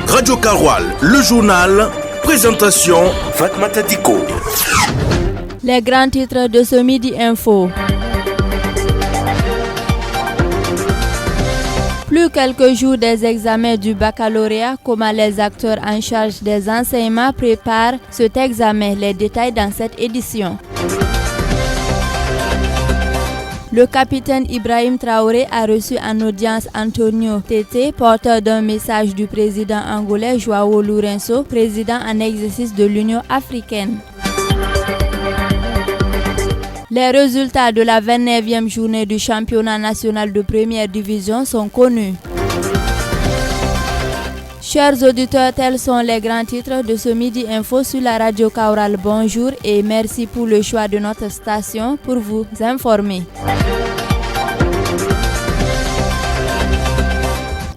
Radio Karoual, le journal, présentation Fatmata Diko. Les grands titres de ce Midi Info. Plus quelques jours des examens du baccalauréat, comment les acteurs en charge des enseignements préparent cet examen, les détails dans cette édition. Le capitaine Ibrahim Traoré a reçu en audience Antonio Tete, porteur d'un message du président angolais João Lourenço, président en exercice de l'Union africaine. Les résultats de la 29e journée du championnat national de première division sont connus. Chers auditeurs, tels sont les grands titres de ce Midi Info sur la radio Kaoural. Bonjour et merci pour le choix de notre station pour vous informer.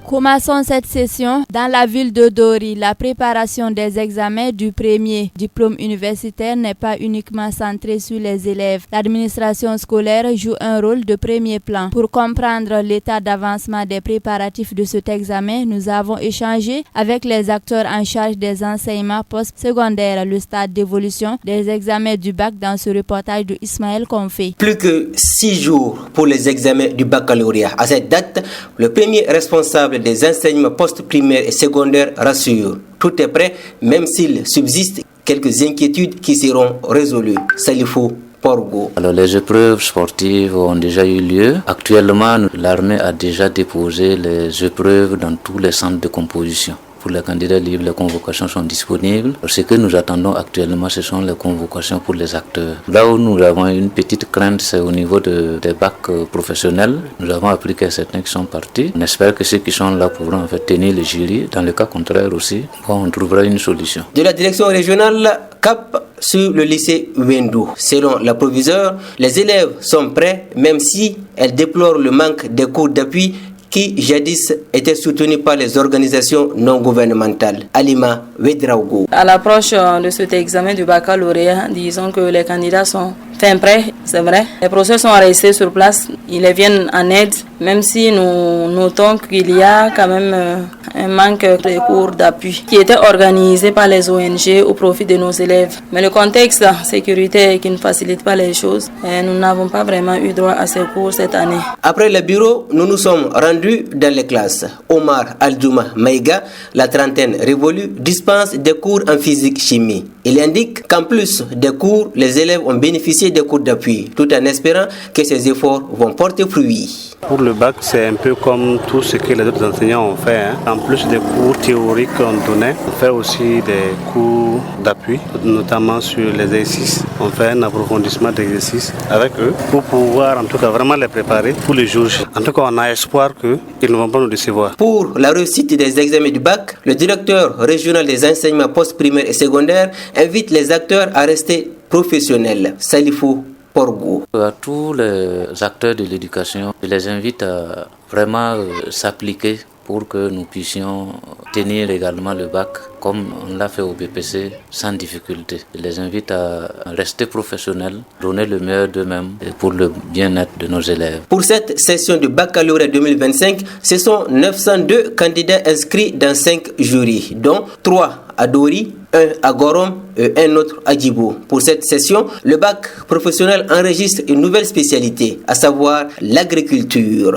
Commençons cette session dans la ville de Dori. La préparation des examens du premier diplôme universitaire n'est pas uniquement centrée sur les élèves. L'administration scolaire joue un rôle de premier plan. Pour comprendre l'état d'avancement des préparatifs de cet examen, nous avons échangé avec les acteurs en charge des enseignements postsecondaires, le stade d'évolution des examens du bac dans ce reportage de Ismaël Konfé. Plus que 6 jours pour les examens du baccalauréat. À cette date, le premier responsable des enseignements post-primaires et secondaires rassure. Tout est prêt, même s'il subsiste quelques inquiétudes qui seront résolues. Salifou Porgo. Alors les épreuves sportives ont déjà eu lieu. Actuellement, l'armée a déjà déposé les épreuves dans tous les centres de composition. Pour les candidats libres, les convocations sont disponibles. Ce que nous attendons actuellement, ce sont les convocations pour les acteurs. Là où nous avons une petite crainte, c'est au niveau des bacs professionnels. Nous avons appris que certains qui sont partis. On espère que ceux qui sont là pourront en fait tenir le jury. Dans le cas contraire aussi, on trouvera une solution. De la direction régionale, cap sur le lycée Wendou. Selon la proviseure, les élèves sont prêts, même si elle déplore le manque de cours d'appui qui jadis était soutenu par les organisations non gouvernementales. Alima Wedraogo. À l'approche de cet examen du baccalauréat, disons que les candidats sont prêts, c'est vrai. Les professeurs sont restés sur place, ils viennent en aide, même si nous notons qu'il y a quand même un manque de cours d'appui qui était organisé par les ONG au profit de nos élèves. Mais le contexte sécuritaire qui ne facilite pas les choses, nous n'avons pas vraiment eu droit à ces cours cette année. Après le bureau, nous nous sommes rendus dans les classes. Omar Aldouma Maïga, la trentaine révolue, dispense des cours en physique-chimie. Il indique qu'en plus des cours, les élèves ont bénéficié des cours d'appui, tout en espérant que ces efforts vont porter fruit. Pour le bac, c'est un peu comme tout ce que les autres enseignants ont fait. En plus des cours théoriques qu'on donnait, on fait aussi des cours d'appui, notamment sur les exercices. On fait un approfondissement d'exercices avec eux pour pouvoir en tout cas vraiment les préparer pour les jours. En tout cas, on a espoir qu'ils ne vont pas nous décevoir. Pour la réussite des examens du bac, le directeur régional des enseignements post-primaires et secondaires invite les acteurs à rester professionnels. Salifou Porgo. À tous les acteurs de l'éducation, je les invite à vraiment s'appliquer pour que nous puissions tenir également le bac comme on l'a fait au BPC sans difficulté. Je les invite à rester professionnels, donner le meilleur d'eux-mêmes pour le bien-être de nos élèves. Pour cette session de baccalauréat 2025, ce sont 902 candidats inscrits dans 5 jurys, dont 3 à Dori, 1 à Gorom et un autre à Djibo. Pour cette session, le bac professionnel enregistre une nouvelle spécialité, à savoir l'agriculture.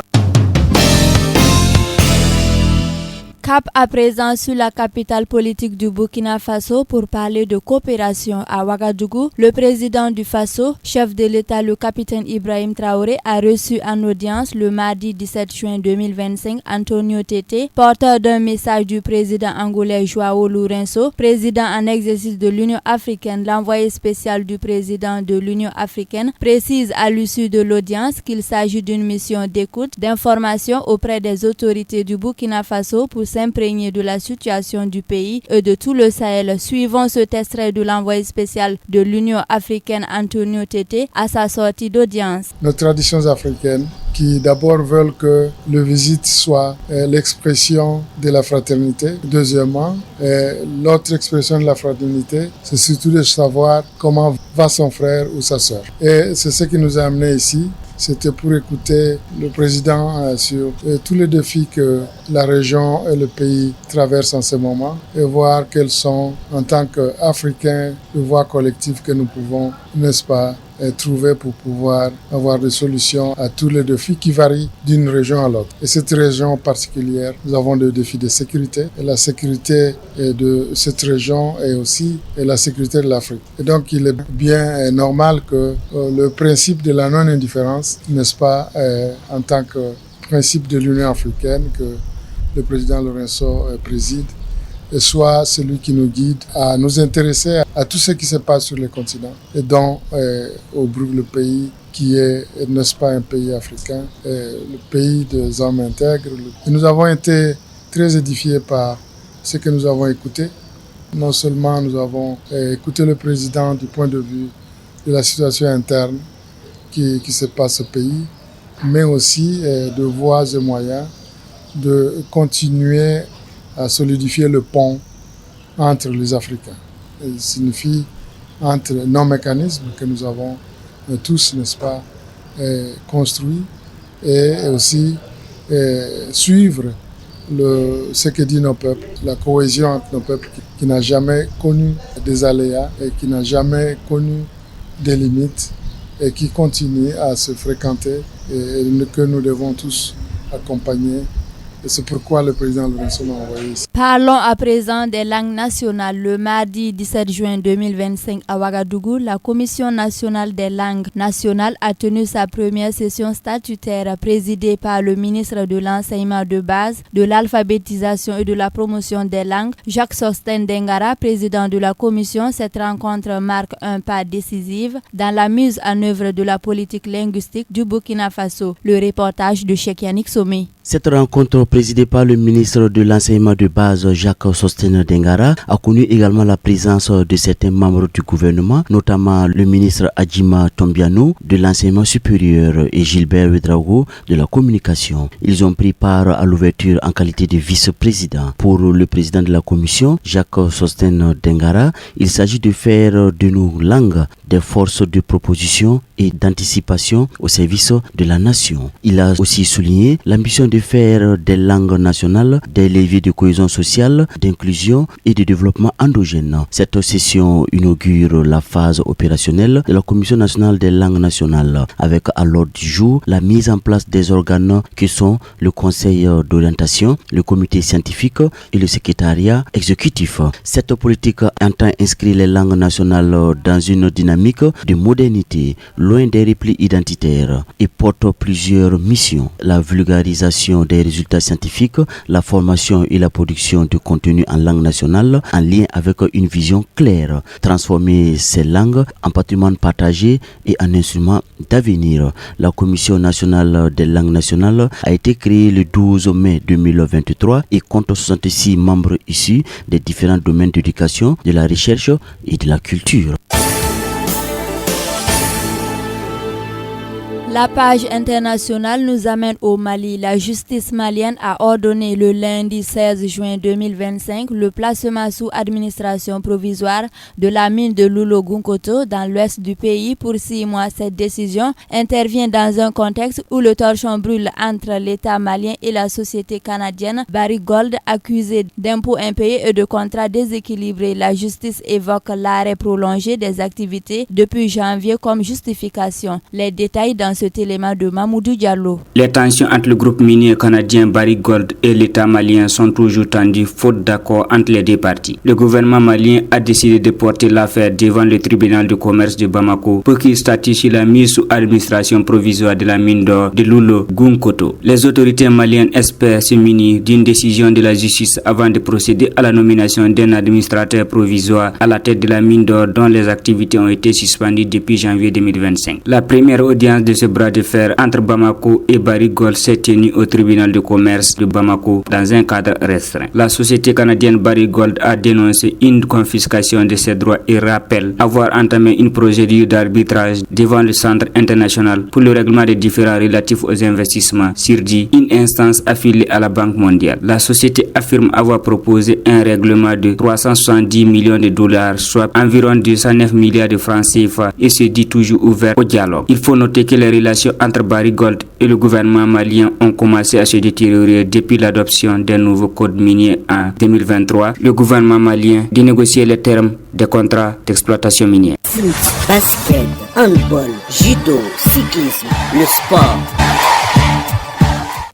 Cap à présent sur la capitale politique du Burkina Faso pour parler de coopération à Ouagadougou. Le président du Faso, chef de l'État, le capitaine Ibrahim Traoré, a reçu en audience le mardi 17 juin 2025 Antonio Tete, porteur d'un message du président angolais João Lourenço, président en exercice de l'Union africaine. L'envoyé spécial du président de l'Union africaine précise à l'issue de l'audience qu'il s'agit d'une mission d'écoute, d'information auprès des autorités du Burkina Faso pour s'imprégner de la situation du pays et de tout le Sahel. Suivons cet extrait de l'envoyé spécial de l'Union africaine Antonio Tete à sa sortie d'audience. Nos traditions africaines qui d'abord veulent que le visite soit l'expression de la fraternité. Deuxièmement, l'autre expression de la fraternité, c'est surtout de savoir comment va son frère ou sa sœur. Et c'est ce qui nous a amenés ici c'était pour écouter le président sur tous les défis que la région et le pays traversent en ce moment et voir quelles sont, en tant qu'Africains, les voies collectives que nous pouvons, n'est-ce pas, trouver pour pouvoir avoir des solutions à tous les défis qui varient d'une région à l'autre. Et cette région particulière, nous avons des défis de sécurité. Et la sécurité de cette région est aussi la sécurité de l'Afrique. Et donc, il est bien normal que le principe de la non-indifférence, n'est-ce pas, en tant que principe de l'Union africaine que le président Lourenço préside, et soit celui qui nous guide à nous intéresser à tout ce qui se passe sur le continent et dont le pays qui est, n'est-ce pas, un pays africain, le pays des hommes intègres. Et nous avons été très édifiés par ce que nous avons écouté. Non seulement nous avons écouté le président du point de vue de la situation interne qui se passe au pays, mais aussi de voies et moyens de continuer à solidifier le pont entre les Africains. Il signifie entre nos mécanismes que nous avons tous, n'est-ce pas, construits et aussi suivre ce que disent nos peuples, la cohésion entre nos peuples qui n'a jamais connu des aléas et qui n'a jamais connu des limites et qui continue à se fréquenter et que nous devons tous accompagner. Et c'est pourquoi le président Lourenço m'a envoyé ici. Parlons à présent des langues nationales. Le mardi 17 juin 2025 à Ouagadougou, la Commission nationale des langues nationales a tenu sa première session statutaire présidée par le ministre de l'Enseignement de base, de l'alphabétisation et de la promotion des langues, Jacques Sostène Dengara, président de la commission. Cette rencontre marque un pas décisif dans la mise en œuvre de la politique linguistique du Burkina Faso. Le reportage de Cheikh Yannick Somé. Cette rencontre présidée par le ministre de l'Enseignement de base, Jacques Sostène Dengara, a connu également la présence de certains membres du gouvernement, notamment le ministre Adjima Tombiano de l'Enseignement supérieur et Gilbert Ouedraogo de la communication. Ils ont pris part à l'ouverture en qualité de vice-président. Pour le président de la commission, Jacques Sostène Dengara, il s'agit de faire de nos langues des forces de proposition et d'anticipation au service de la nation. Il a aussi souligné l'ambition de faire des langues nationales des leviers de cohésion sociale, d'inclusion et de développement endogène. Cette session inaugure la phase opérationnelle de la Commission nationale des langues nationales avec à l'ordre du jour la mise en place des organes qui sont le Conseil d'orientation, le comité scientifique et le secrétariat exécutif. Cette politique entend inscrire les langues nationales dans une dynamique de modernité, loin des replis identitaires, et porte plusieurs missions: la vulgarisation des résultats scientifiques, la formation et la production de contenu en langue nationale en lien avec une vision claire, transformer ces langues en patrimoine partagé et en instrument d'avenir. La Commission nationale des langues nationales a été créée le 12 mai 2023 et compte 66 membres issus des différents domaines d'éducation, de la recherche et de la culture. La page internationale nous amène au Mali. La justice malienne a ordonné le lundi 16 juin 2025 le placement sous administration provisoire de la mine de Loulo-Gounkoto dans l'ouest du pays pour 6 mois. Cette décision intervient dans un contexte où le torchon brûle entre l'État malien et la société canadienne Barrick Gold, accusée d'impôts impayés et de contrats déséquilibrés. La justice évoque l'arrêt prolongé des activités depuis janvier comme justification. Les détails dans ce élément de Mamoudou Diallo. Les tensions entre le groupe minier canadien Barrick Gold et l'État malien sont toujours tendues faute d'accord entre les deux parties. Le gouvernement malien a décidé de porter l'affaire devant le tribunal de commerce de Bamako pour qu'il statue sur la mise sous administration provisoire de la mine d'or de Loulo-Gounkoto. Les autorités maliennes espèrent se munir d'une décision de la justice avant de procéder à la nomination d'un administrateur provisoire à la tête de la mine d'or dont les activités ont été suspendues depuis janvier 2025. La première audience de ce bras de fer entre Bamako et Barrick Gold s'est tenue au tribunal de commerce de Bamako dans un cadre restreint. La société canadienne Barrick Gold a dénoncé une confiscation de ses droits et rappelle avoir entamé une procédure d'arbitrage devant le Centre international pour le règlement des différends relatifs aux investissements, CIRDI, une instance affiliée à la Banque mondiale. La société affirme avoir proposé un règlement de 370 millions de dollars, soit environ 209 milliards de francs CFA, et se dit toujours ouvert au dialogue. Il faut noter que les relations entre Barrick Gold et le gouvernement malien ont commencé à se détériorer depuis l'adoption d'un nouveau code minier en 2023. Le gouvernement malien de négocier les termes des contrats d'exploitation minière. Foot, basket, handball, judo, cyclisme, le sport.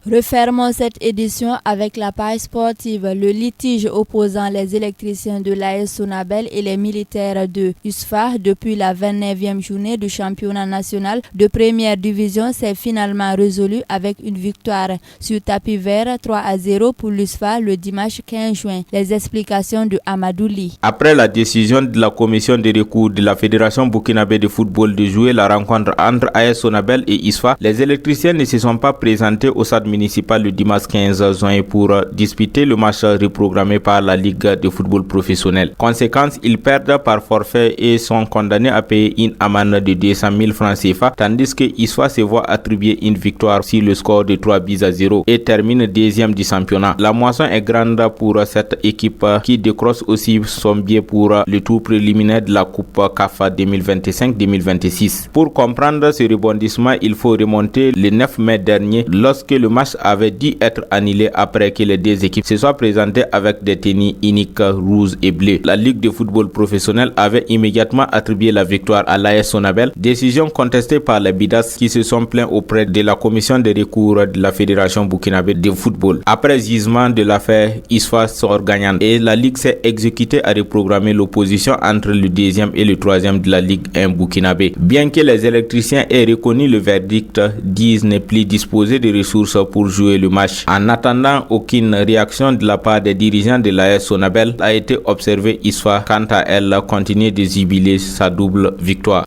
Refermons cette édition avec la page sportive. Le litige opposant les électriciens de l'AS Sonabel et les militaires de USFA depuis la 29e journée du championnat national de première division s'est finalement résolu avec une victoire sur tapis vert 3-0 pour l'USFA le dimanche 15 juin. Les explications de Amadou Ly. Après la décision de la commission de recours de la Fédération burkinabé de football de jouer la rencontre entre AS Sonabel et USFA, les électriciens ne se sont pas présentés au stade municipal le dimanche 15 juin pour disputer le match reprogrammé par la Ligue de football professionnel. Conséquence, ils perdent par forfait et sont condamnés à payer une amende de 200 000 francs CFA, tandis que ISFA se voit attribuer une victoire sur le score de 3-0 et termine deuxième du championnat. La moisson est grande pour cette équipe qui décroche aussi son billet pour le tour préliminaire de la Coupe CAF 2025-2026. Pour comprendre ce rebondissement, il faut remonter le 9 mai dernier lorsque le match avait dû être annulé après que les deux équipes se soient présentées avec des tenues uniques rouges et bleues. La Ligue de football professionnel avait immédiatement attribué la victoire à l'AS Sonabel, décision contestée par les Bidas qui se sont plaints auprès de la commission de recours de la Fédération burkinabé de football. Après jugement de l'affaire, ISFA sort gagnante et la Ligue s'est exécutée à reprogrammer l'opposition entre le deuxième et le troisième de la Ligue 1 burkinabé. Bien que les électriciens aient reconnu le verdict, disent ne plus disposer de ressources pour jouer le match. En attendant, aucune réaction de la part des dirigeants de l'AS Sonabel a été observée. ISFA, quant à elle, continue de jubiler sa double victoire.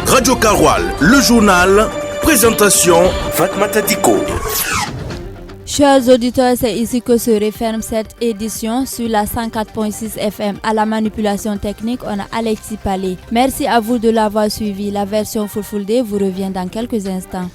Radio Karoual, le journal, présentation Fatmata Diko. Chers auditeurs, c'est ici que se referme cette édition sur la 104.6 FM. À la manipulation technique, on a Alexis Palais. Merci à vous de l'avoir suivi. La version Full Day vous revient dans quelques instants.